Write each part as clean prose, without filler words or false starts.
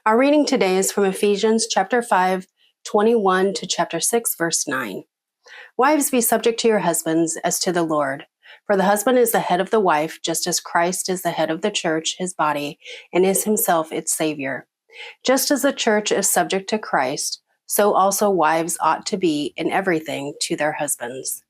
Our reading today is from Ephesians chapter 5, 21 to chapter 6, verse 9. Wives, be subject to your husbands as to the Lord. For the husband is the head of the wife, just as Christ is the head of the church, his body, and is himself its Savior. Just as the church is subject to Christ, so also wives ought to be in everything to their husbands.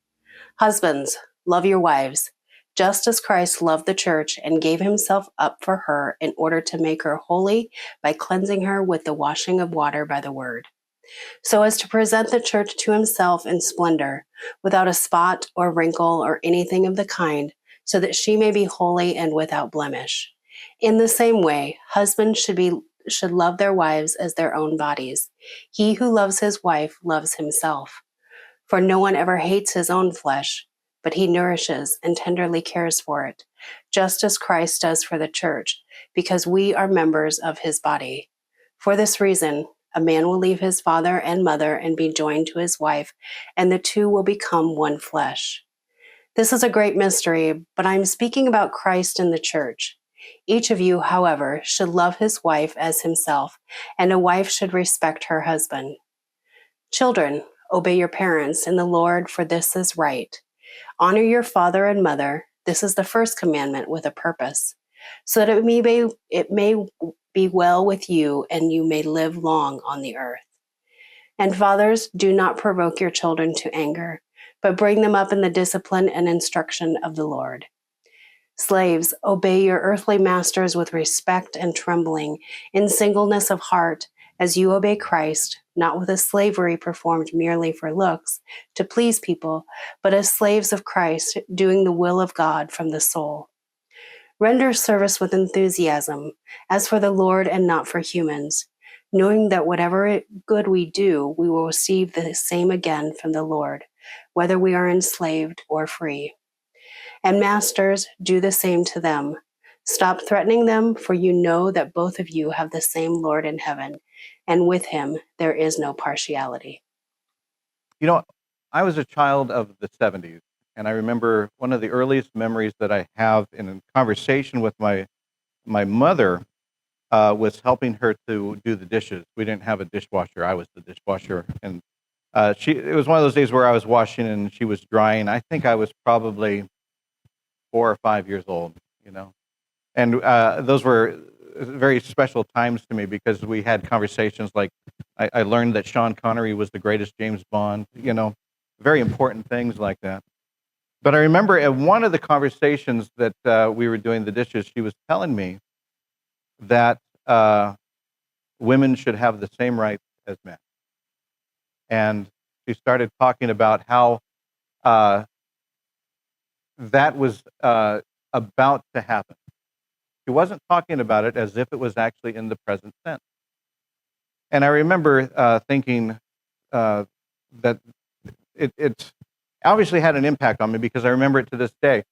Husbands, love your wives, just as Christ loved the church and gave himself up for her in order to make her holy by cleansing her with the washing of water by the word, so as to present the church to himself in splendor, without a spot or wrinkle or anything of the kind, so that she may be holy and without blemish. In the same way, husbands should love their wives as their own bodies. He who loves his wife loves himself. For no one ever hates his own flesh, but he nourishes and tenderly cares for it, just as Christ does for the church, because we are members of his body. For this reason, a man will leave his father and mother and be joined to his wife, and the two will become one flesh. This is a great mystery, but I am speaking about Christ and the church. Each of you, however, should love his wife as himself, and a wife should respect her husband. Children, obey your parents in the Lord, for this is right. Honor your father and mother. This is the first commandment with a purpose, so that it may be well with you and you may live long on the earth. And fathers, do not provoke your children to anger, but bring them up in the discipline and instruction of the Lord. Slaves, obey your earthly masters with respect and trembling, in singleness of heart, as you obey Christ, not with a slavery performed merely for looks, to please people, but as slaves of Christ, doing the will of God from the soul. Render service with enthusiasm, as for the Lord and not for humans, knowing that whatever good we do, we will receive the same again from the Lord, whether we are enslaved or free. And masters, do the same to them. Stop threatening them, for you know that both of you have the same Lord in heaven, and with him there is no partiality. You know, I was a child of the 70s, and I remember one of the earliest memories that I have in a conversation with my mother was helping her to do the dishes. We didn't have a dishwasher. I was the dishwasher, and it was one of those days where I was washing and she was drying. I think I was probably 4 or 5 years old, and those were very special times to me because we had conversations like I learned that Sean Connery was the greatest James Bond, very important things like that. But I remember at one of the conversations that we were doing the dishes, she was telling me that women should have the same rights as men. And she started talking about how that was about to happen. She wasn't talking about it as if it was actually in the present tense. And I remember thinking that it obviously had an impact on me because I remember it to this day,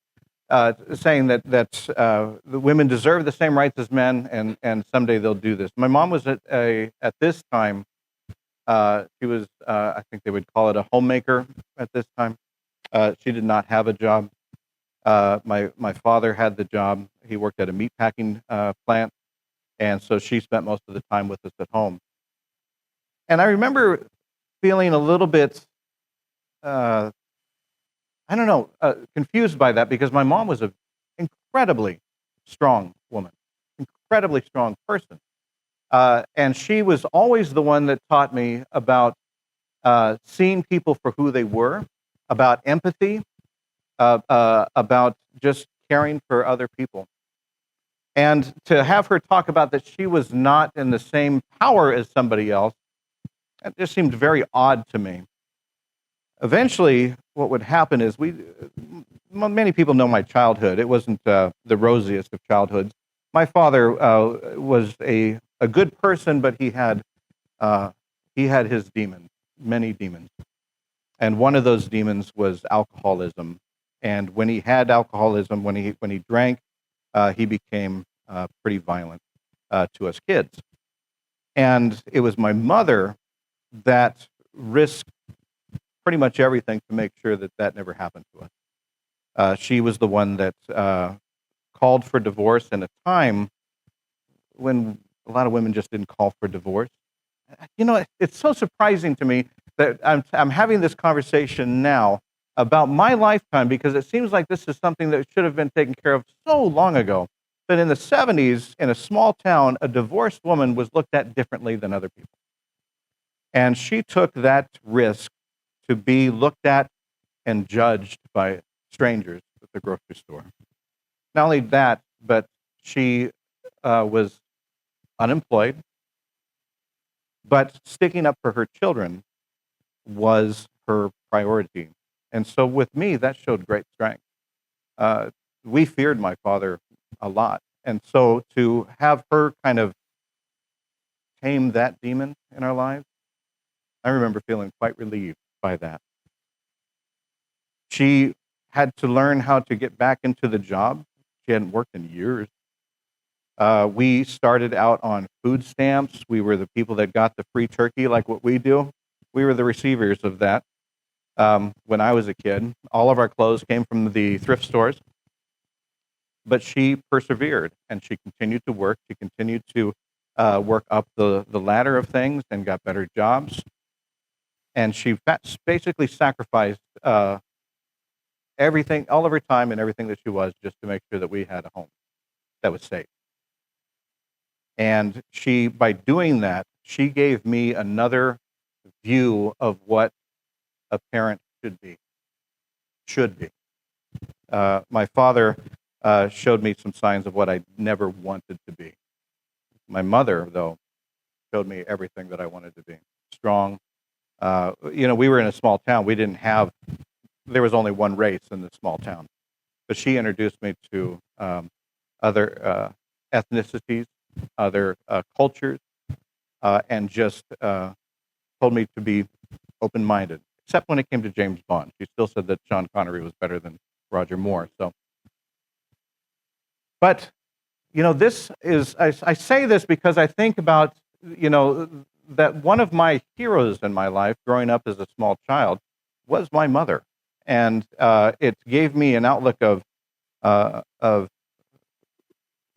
saying that the women deserve the same rights as men, and someday they'll do this. My mom was at this time, she was, I think they would call it a homemaker at this time. She did not have a job. My father had the job. He worked at a meatpacking plant, and so she spent most of the time with us at home. And I remember feeling a little bit, confused by that because my mom was an incredibly strong woman, incredibly strong person. And she was always the one that taught me about seeing people for who they were, about empathy, about just caring for other people. And to have her talk about that she was not in the same power as somebody else, that just seemed very odd to me. Eventually, what would happen is many people know my childhood. It wasn't the rosiest of childhoods. My father was a good person, but he had his demons, many demons. And one of those demons was alcoholism. And when he had alcoholism, when he drank, he became pretty violent to us kids. And it was my mother that risked pretty much everything to make sure that never happened to us. She was the one that called for divorce in a time when A lot of women just didn't call for divorce. It's so surprising to me that I'm having this conversation now about my lifetime, because it seems like this is something that should have been taken care of so long ago. But in the 70s, in a small town, a divorced woman was looked at differently than other people. And she took that risk to be looked at and judged by strangers at the grocery store. Not only that, but she was unemployed, but sticking up for her children was her priority. And so with me, that showed great strength. We feared my father a lot. And so to have her kind of tame that demon in our lives, I remember feeling quite relieved by that. She had to learn how to get back into the job. She hadn't worked in years. We started out on food stamps. We were the people that got the free turkey, like what we do. We were the receivers of that when I was a kid. All of our clothes came from the thrift stores. But she persevered, and she continued to work. She continued to work up the ladder of things and got better jobs. And she basically sacrificed everything, all of her time and everything that she was, just to make sure that we had a home that was safe. And she, by doing that, she gave me another view of what a parent should be. My father showed me some signs of what I never wanted to be. My mother, though, showed me everything that I wanted to be. Strong. We were in a small town. There was only one race in this small town. But she introduced me to other ethnicities, other cultures, and just told me to be open-minded, except when it came to James Bond. She still said that Sean Connery was better than Roger Moore. But, this is, I say this because I think about, that one of my heroes in my life growing up as a small child was my mother. And it gave me an outlook of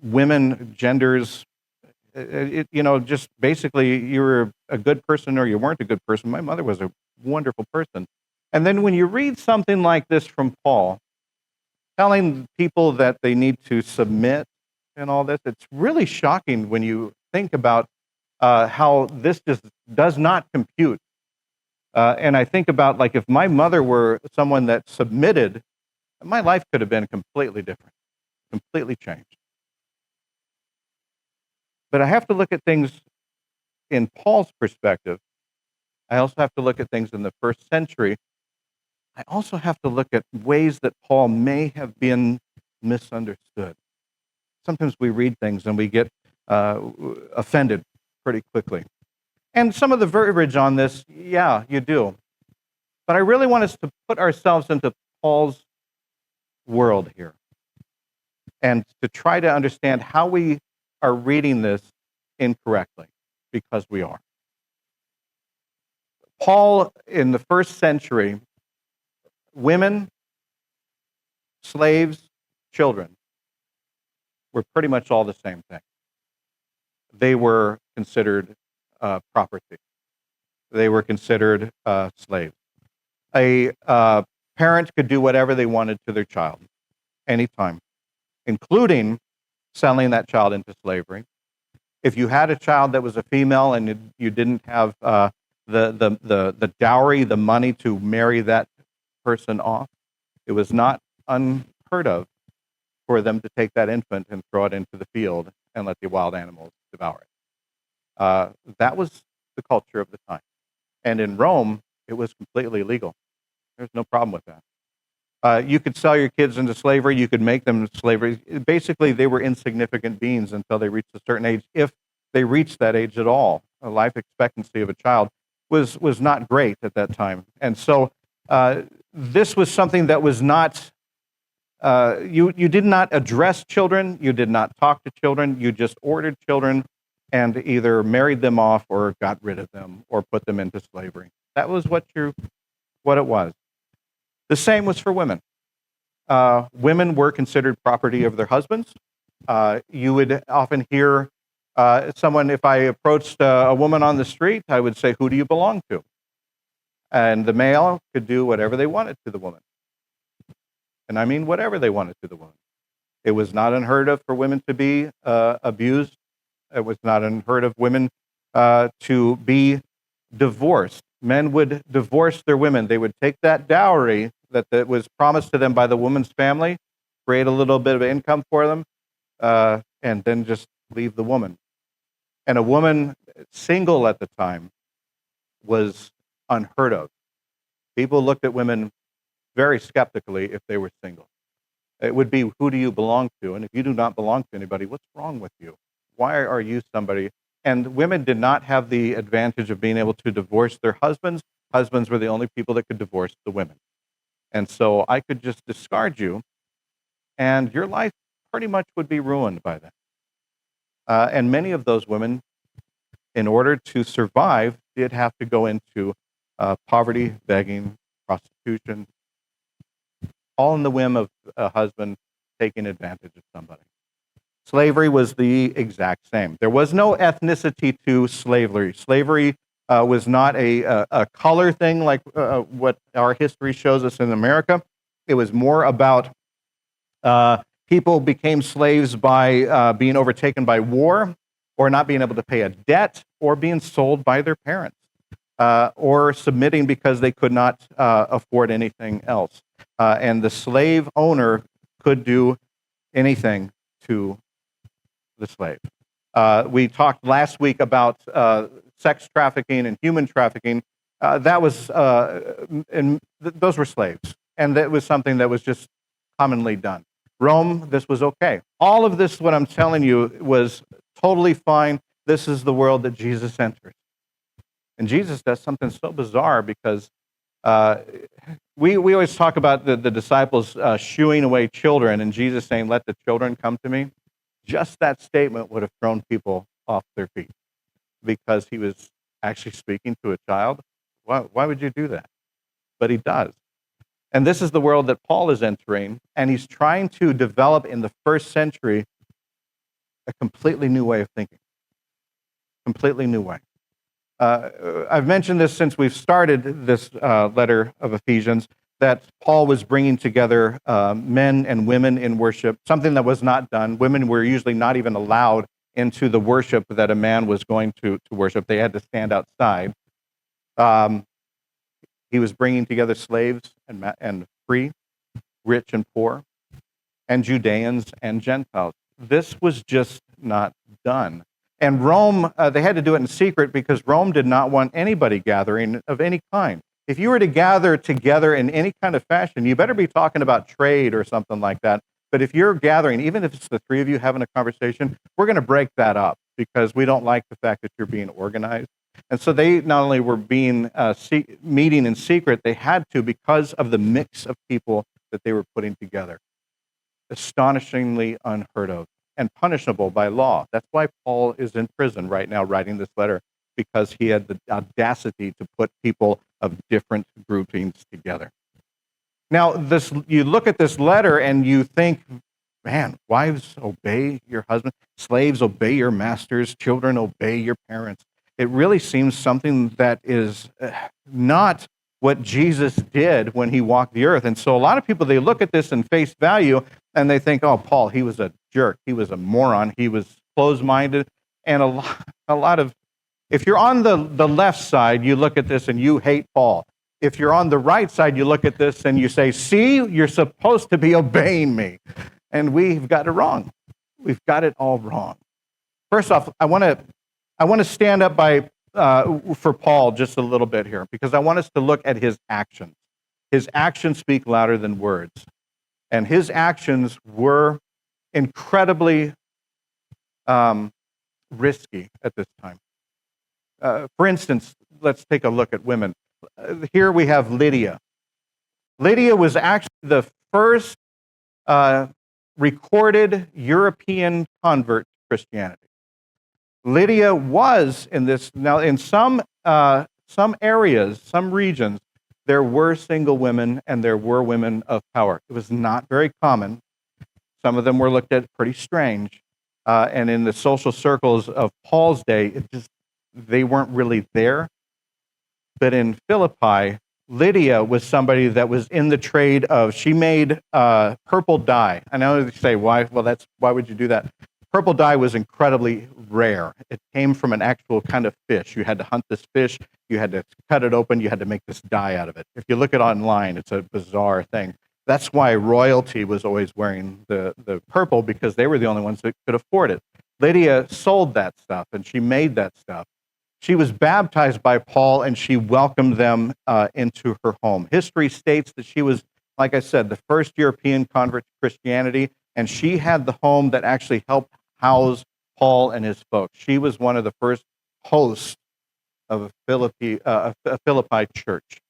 women, genders, just basically you were a good person or you weren't a good person. My mother was a wonderful person. And then when you read something like this from Paul, telling people that they need to submit and all this, it's really shocking when you think about how this just does not compute. And I think about, like, if my mother were someone that submitted, my life could have been completely different, completely changed. But I have to look at things in Paul's perspective. I also have to look at things in the first century. I also have to look at ways that Paul may have been misunderstood. Sometimes we read things and we get offended pretty quickly. And some of the verbiage on this, yeah, you do. But I really want us to put ourselves into Paul's world here and to try to understand how we are reading this incorrectly, because we are. Paul, in the first century, women, slaves, children were pretty much all the same thing. They were considered property. They were considered slaves. A parent could do whatever they wanted to their child, anytime, including selling that child into slavery. If you had a child that was a female and you didn't have the dowry, the money to marry that person off, it was not unheard of for them to take that infant and throw it into the field and let the wild animals devour it. That was the culture of the time. And in Rome, it was completely legal. There's no problem with that. You could sell your kids into slavery. You could make them slavery. Basically, they were insignificant beings until they reached a certain age, if they reached that age at all. The life expectancy of a child was not great at that time. And so this was something that was not, you did not address children. You did not talk to children. You just ordered children and either married them off or got rid of them or put them into slavery. That was what it was. The same was for women. Women were considered property of their husbands. You would often hear If I approached a woman on the street, I would say, "Who do you belong to?" And the male could do whatever they wanted to the woman. And I mean whatever they wanted to the woman. It was not unheard of for women to be abused. It was not unheard of women to be divorced. Men would divorce their women. They would take that dowry that was promised to them by the woman's family, create a little bit of income for them, and then just leave the woman. And a woman single at the time was unheard of. People looked at women very skeptically if they were single. It would be, who do you belong to? And if you do not belong to anybody, what's wrong with you? Why are you somebody? And women did not have the advantage of being able to divorce their husbands. Husbands were the only people that could divorce the women. And so I could just discard you, and your life pretty much would be ruined by that. And many of those women, in order to survive, did have to go into poverty, begging, prostitution, all in the whim of a husband taking advantage of somebody. Slavery was the exact same. There was no ethnicity to slavery. Slavery was not a color thing like what our history shows us in America. It was more about people became slaves by being overtaken by war, or not being able to pay a debt, or being sold by their parents, or submitting because they could not afford anything else. And the slave owner could do anything to the slave. We talked last week about sex trafficking and human trafficking. Those were slaves, and that was something that was just commonly done. Rome, this was okay. All of this, what I'm telling you, was totally fine. This is the world that Jesus enters. And Jesus does something so bizarre because we always talk about the disciples shooing away children, and Jesus saying, "Let the children come to me." Just that statement would have thrown people off their feet because he was actually speaking to a child. Why would you do that? But he does. And this is the world that Paul is entering, and he's trying to develop in the first century a completely new way of thinking. Completely new way. I've mentioned this since we've started this letter of Ephesians, that Paul was bringing together men and women in worship, something that was not done. Women were usually not even allowed into the worship that a man was going to worship. They had to stand outside. He was bringing together slaves and free, rich and poor, and Judeans and Gentiles. This was just not done. And Rome, they had to do it in secret because Rome did not want anybody gathering of any kind. If you were to gather together in any kind of fashion, you better be talking about trade or something like that. But if you're gathering, even if it's the three of you having a conversation, we're going to break that up because we don't like the fact that you're being organized. And so they not only were being meeting in secret, they had to because of the mix of people that they were putting together. Astonishingly unheard of and punishable by law. That's why Paul is in prison right now writing this letter, because he had the audacity to put people of different groupings together. Now, you look at this letter and you think, man, wives, obey your husband. Slaves, obey your masters. Children, obey your parents. It really seems something that is not what Jesus did when he walked the earth. And so a lot of people, they look at this in face value and they think, oh, Paul, he was a jerk. He was a moron. He was closed-minded. And a lot of, if you're on the left side, you look at this and you hate Paul. If you're on the right side, you look at this and you say, see, you're supposed to be obeying me. And we've got it wrong. We've got it all wrong. First off, I want to stand up for Paul just a little bit here, because I want us to look at his actions. His actions speak louder than words. And his actions were incredibly risky at this time. For instance, let's take a look at women. Here we have Lydia. Lydia was actually the first recorded European convert to Christianity. Lydia was in this. Now, in some areas, some regions, there were single women and there were women of power. It was not very common. Some of them were looked at pretty strange. and in the social circles of Paul's day, they weren't really there. But in Philippi, Lydia was somebody that was in the trade of, she made purple dye. I know you say, why? Well, why would you do that? Purple dye was incredibly rare. It came from an actual kind of fish. You had to hunt this fish, you had to cut it open, you had to make this dye out of it. If you look it online, it's a bizarre thing. That's why royalty was always wearing the purple, because they were the only ones that could afford it. Lydia sold that stuff, and she made that stuff. She was baptized by Paul, and she welcomed them into her home. History states that she was, like I said, the first European convert to Christianity, and she had the home that actually helped house Paul and his folks. She was one of the first hosts of a Philippi church.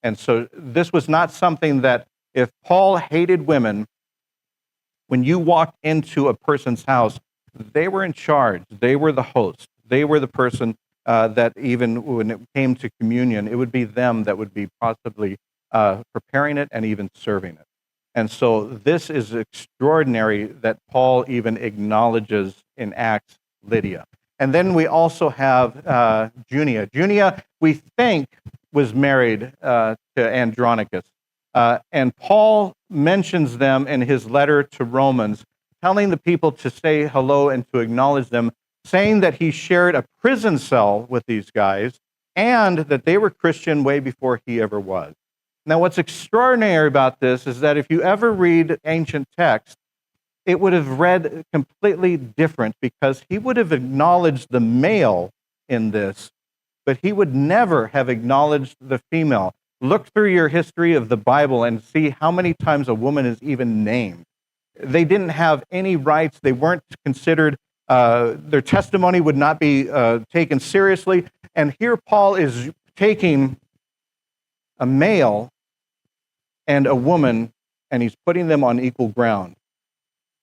And so this was not something that, if Paul hated women, when you walked into a person's house, they were in charge. They were the host. They were the person that, even when it came to communion, it would be them that would be possibly preparing it and even serving it. And so this is extraordinary that Paul even acknowledges in Acts Lydia. And then we also have Junia. Junia, we think, was married to Andronicus. And Paul mentions them in his letter to Romans, telling the people to say hello and to acknowledge them, saying that he shared a prison cell with these guys and that they were Christian way before he ever was. Now, what's extraordinary about this is that if you ever read ancient text, it would have read completely different, because he would have acknowledged the male in this, but he would never have acknowledged the female. Look through your history of the Bible and see how many times a woman is even named. They didn't have any rights. They weren't considered, their testimony would not be taken seriously. And here Paul is taking a male and a woman, and he's putting them on equal ground.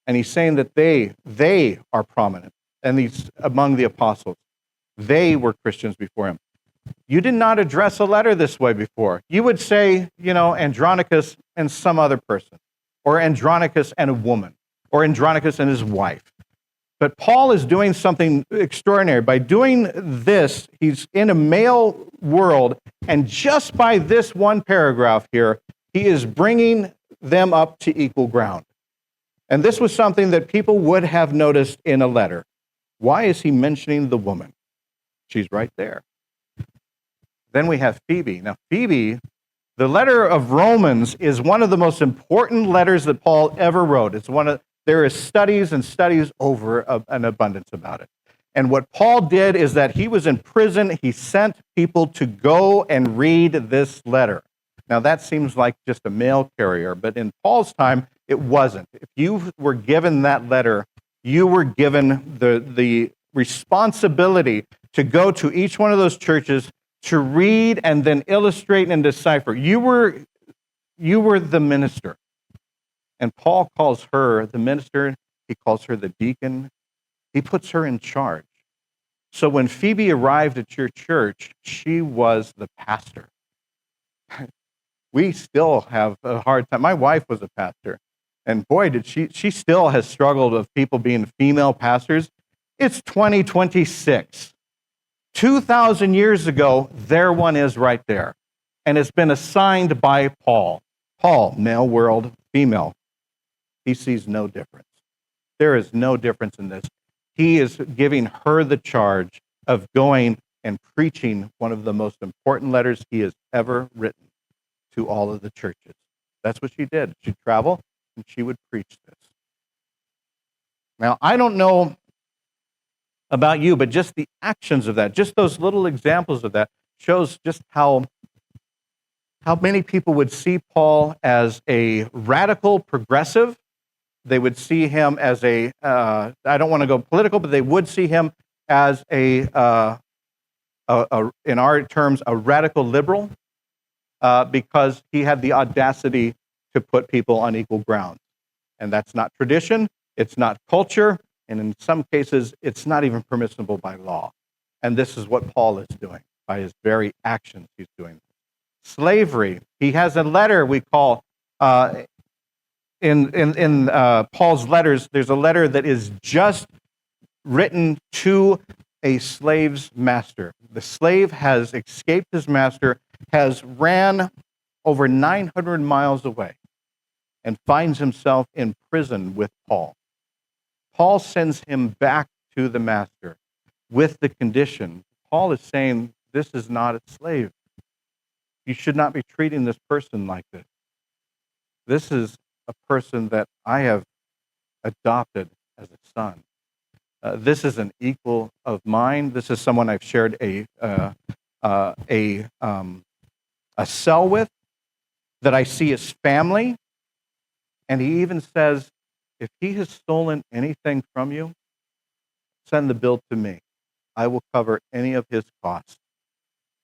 And he's saying that they are prominent, and these among the apostles. They were Christians before him. You did not address a letter this way before. You would say, Andronicus and some other person, or Andronicus and a woman, or Andronicus and his wife. But Paul is doing something extraordinary. By doing this, he's in a male world, and just by this one paragraph here, he is bringing them up to equal ground. And this was something that people would have noticed in a letter. Why is he mentioning the woman? She's right there. Then we have Phoebe. Now, Phoebe, the letter of Romans is one of the most important letters that Paul ever wrote. There is studies and studies over an abundance about it. And what Paul did is that he was in prison. He sent people to go and read this letter. Now, that seems like just a mail carrier, but in Paul's time, it wasn't. If you were given that letter, you were given the responsibility to go to each one of those churches to read and then illustrate and decipher. You were the minister. And Paul calls her the minister. He calls her the deacon. He puts her in charge. So when Phoebe arrived at your church, she was the pastor. We still have a hard time. My wife was a pastor. And boy, did she still has struggled with people being female pastors. It's 2026. 2,000 years ago, there one is right there. And it's been assigned by Paul. Paul, male world, female. He sees no difference. There is no difference in this. He is giving her the charge of going and preaching one of the most important letters he has ever written to all of the churches. That's what she did. She'd travel and she would preach this. Now, I don't know about you, but just the actions of that, just those little examples of that, shows just how many people would see Paul as a radical progressive. They would see him as I don't want to go political, but they would see him as in our terms, a radical liberal, because he had the audacity to put people on equal ground. And that's not tradition, it's not culture, and in some cases, it's not even permissible by law. And this is what Paul is doing. By his very actions, he's doing. Slavery. He has a letter we call, in Paul's letters, there's a letter that is just written to a slave's master. The slave has escaped his master, has ran over 900 miles away, and finds himself in prison with Paul. Paul sends him back to the master with the condition. Paul is saying, this is not a slave. You should not be treating this person like this. This is a person that I have adopted as a son. This is an equal of mine. This is someone I've shared a cell with, that I see as family. And he even says, if he has stolen anything from you, send the bill to me. I will cover any of his costs.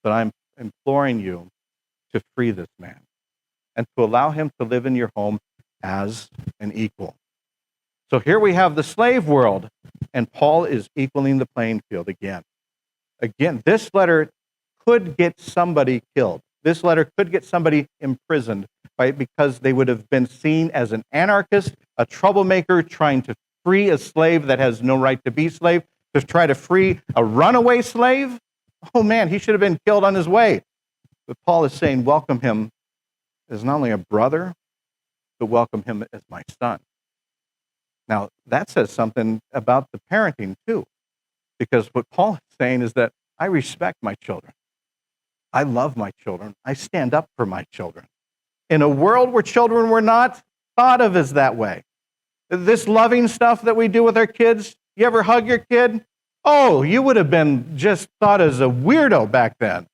But I'm imploring you to free this man and to allow him to live in your home as an equal. So here we have the slave world, and Paul is equaling the playing field again. Again, this letter could get somebody killed. This letter could get somebody imprisoned, right? Because they would have been seen as an anarchist, a troublemaker, trying to free a slave that has no right to be slave, to try to free a runaway slave. Oh man, he should have been killed on his way. But Paul is saying, welcome him as not only a brother, but welcome him as my son. Now, that says something about the parenting, too, because what Paul is saying is that I respect my children. I love my children. I stand up for my children. In a world where children were not thought of as that way, this loving stuff that we do with our kids, you ever hug your kid? Oh, you would have been just thought as a weirdo back then.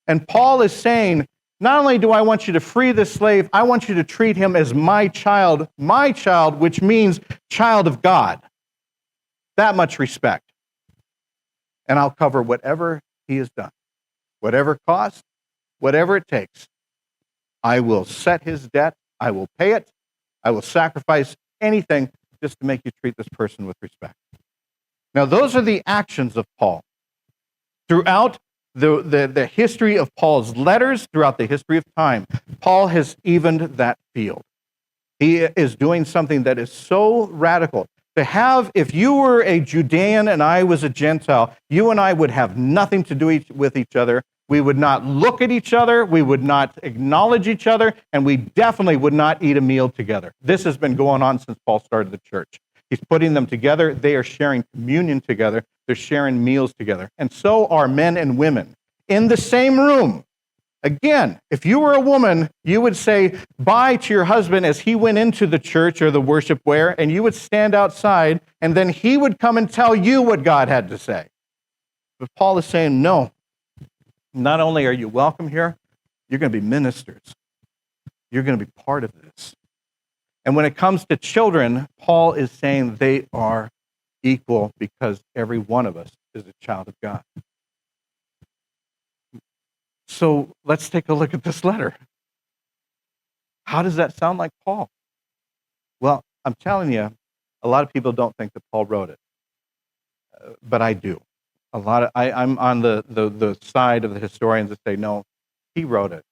And Paul is saying, not only do I want you to free the slave, I want you to treat him as my child, which means child of God. That much respect. And I'll cover whatever he has done, whatever cost, whatever it takes. I will set his debt. I will pay it. I will sacrifice anything just to make you treat this person with respect. Now, those are the actions of Paul. Throughout the history of Paul's letters, throughout the history of time, Paul has evened that field. He is doing something that is so radical. To have, if you were a Judean and I was a Gentile, you and I would have nothing to do with each other. We would not look at each other. We would not acknowledge each other. And we definitely would not eat a meal together. This has been going on since Paul started the church. He's putting them together. They are sharing communion together. They're sharing meals together. And so are men and women in the same room. Again, if you were a woman, you would say bye to your husband as he went into the church or the worship where, and you would stand outside, and then he would come and tell you what God had to say. But Paul is saying, no, not only are you welcome here, you're going to be ministers. You're going to be part of this. And when it comes to children, Paul is saying they are equal because every one of us is a child of God. So let's take a look at this letter. How does that sound like Paul? Well, I'm telling you, a lot of people don't think that Paul wrote it, but I do. I'm on the side of the historians that say, no, he wrote it.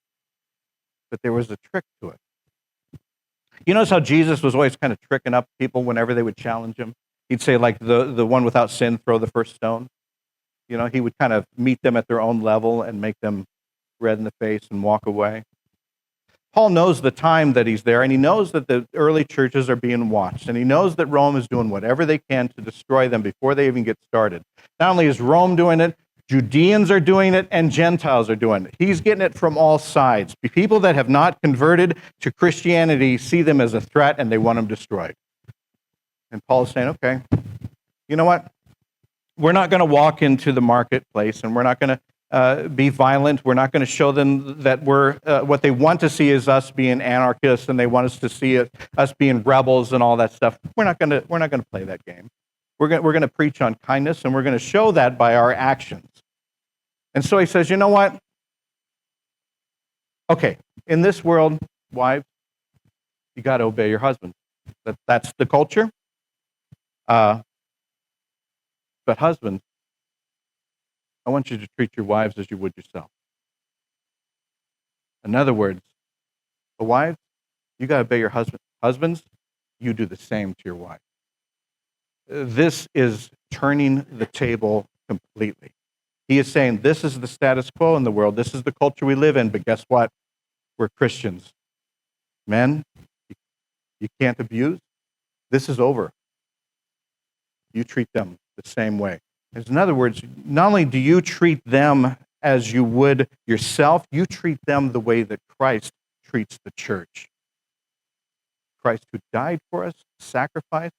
But there was a trick to it. You notice how Jesus was always kind of tricking up people whenever they would challenge him? He'd say, like, the one without sin, throw the first stone. You know, he would kind of meet them at their own level and make them red in the face and walk away. Paul knows the time that he's there, and he knows that the early churches are being watched, and he knows that Rome is doing whatever they can to destroy them before they even get started. Not only is Rome doing it, Judeans are doing it, and Gentiles are doing it. He's getting it from all sides. People that have not converted to Christianity see them as a threat, and they want them destroyed. And Paul's saying, okay, you know what? We're not going to walk into the marketplace, and we're not going to be violent. We're not going to show them that we're what they want to see is us being anarchists, and they want us to see us being rebels and all that stuff. We're not going to play that game. We're going to preach on kindness, and we're going to show that by our actions. And so he says, you know what? Okay, in this world, wives, you got to obey your husband. That's the culture. But husbands, I want you to treat your wives as you would yourself. In other words, the wives, you got to obey your husband. Husbands, you do the same to your wife. this is turning the table completely. He is saying this is the status quo in the world. This is the culture we live in. But guess what? We're Christians. Men, you can't abuse. This is over. You treat them the same way. In other words, not only do you treat them as you would yourself, you treat them the way that Christ treats the church. Christ who died for us, sacrificed.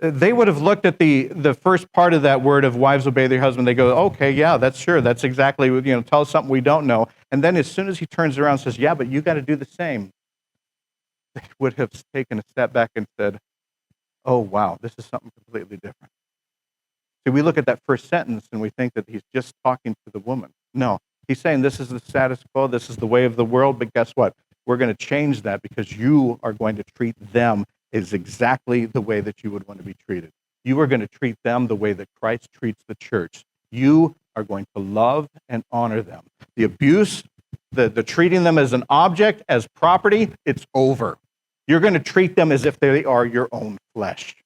They would have looked at the first part of that word of wives obey their husband. They go, okay, yeah, that's sure. That's exactly, tell us something we don't know. And then as soon as he turns around and says, yeah, but you got to do the same, they would have taken a step back and said, oh, wow, this is something completely different. See, we look at that first sentence and we think that he's just talking to the woman. No, he's saying this is the status quo, this is the way of the world, but guess what? We're going to change that because you are going to treat them as exactly the way that you would want to be treated. You are going to treat them the way that Christ treats the church. You are going to love and honor them. The abuse, the treating them as an object, as property, it's over. You're going to treat them as if they are your own flesh.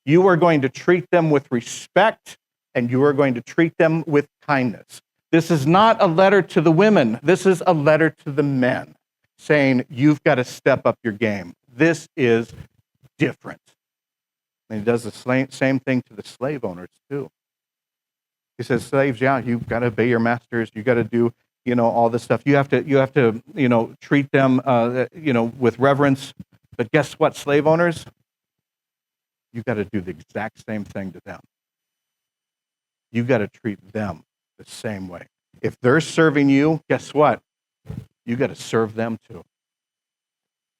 You are going to treat them with respect, and you are going to treat them with kindness. This is not a letter to the women. This is a letter to the men, saying, you've got to step up your game. This is different. And he does the same thing to the slave owners, too. He says, slaves, yeah, you've got to obey your masters. You've got to do, all this stuff. You have to, treat them, with reverence. But guess what, slave owners? You've got to do the exact same thing to them. You've got to treat them the same way. If they're serving you, guess what? You've got to serve them too.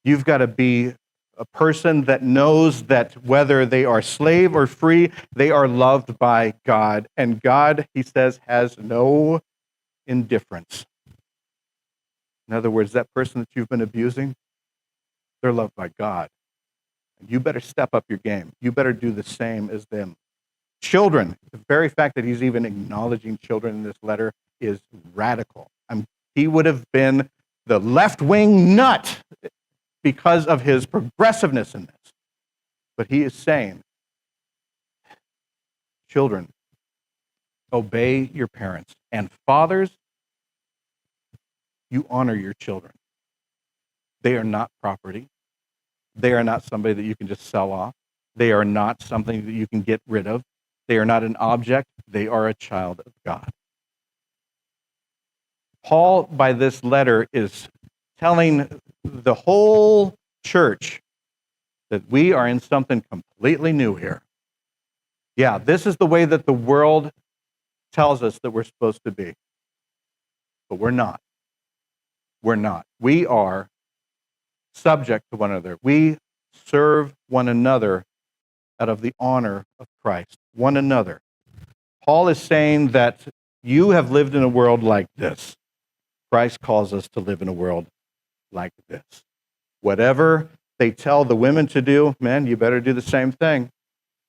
You've got to be a person that knows that whether they are slave or free, they are loved by God. And God, he says, has no indifference. In other words, that person that you've been abusing, they're loved by God. And you better step up your game. You better do the same as them. Children, the very fact that he's even acknowledging children in this letter is radical. He would have been the left-wing nut because of his progressiveness in this. But he is saying, children, obey your parents. And fathers, you honor your children. They are not property. They are not somebody that you can just sell off. They are not something that you can get rid of. They are not an object. They are a child of God. Paul, by this letter, is telling the whole church that we are in something completely new here. Yeah, this is the way that the world tells us that we're supposed to be. But we're not. We're not. We are subject to one another. We serve one another out of the honor of Christ. One another. Paul is saying that you have lived in a world like this. Christ calls us to live in a world like this. Whatever they tell the women to do, men, you better do the same thing.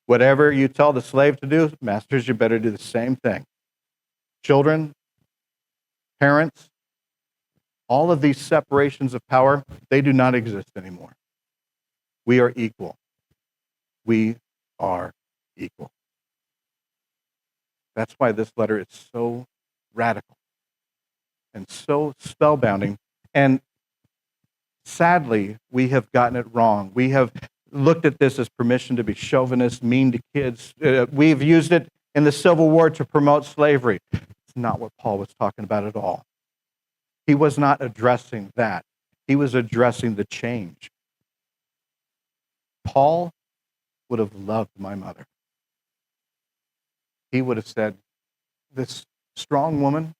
Whatever you tell the slave to do, masters, you better do the same thing. Children, parents, all of these separations of power, they do not exist anymore. We are equal. We are equal. That's why this letter is so radical and so spellbinding. And sadly, we have gotten it wrong. We have looked at this as permission to be chauvinist, mean to kids. We've used it in the Civil War to promote slavery. It's not what Paul was talking about at all. He was not addressing that. He was addressing the change. Paul would have loved my mother. He would have said, this strong woman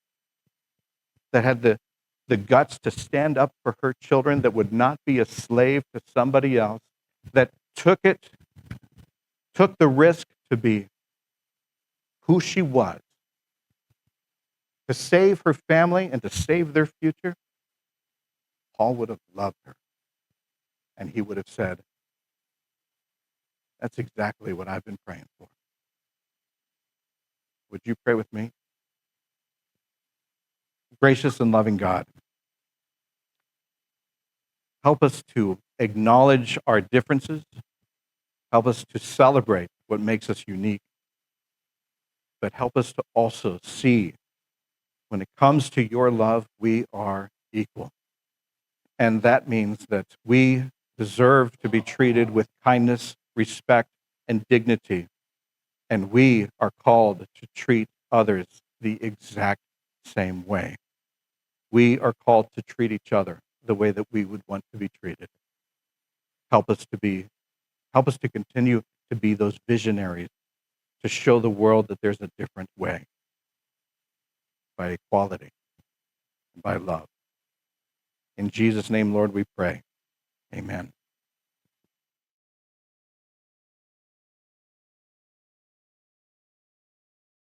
that had the guts to stand up for her children, that would not be a slave to somebody else, that took the risk to be who she was, to save her family and to save their future, Paul would have loved her. And he would have said, that's exactly what I've been praying for. Would you pray with me? Gracious and loving God, help us to acknowledge our differences. Help us to celebrate what makes us unique. But help us to also see, when it comes to your love, we are equal. And that means that we deserve to be treated with kindness, respect, and dignity. And we are called to treat others the exact same way. We are called to treat each other the way that we would want to be treated. Help us to continue to be those visionaries, to show the world that there's a different way, by equality and by love. In Jesus' name, Lord, we pray. Amen.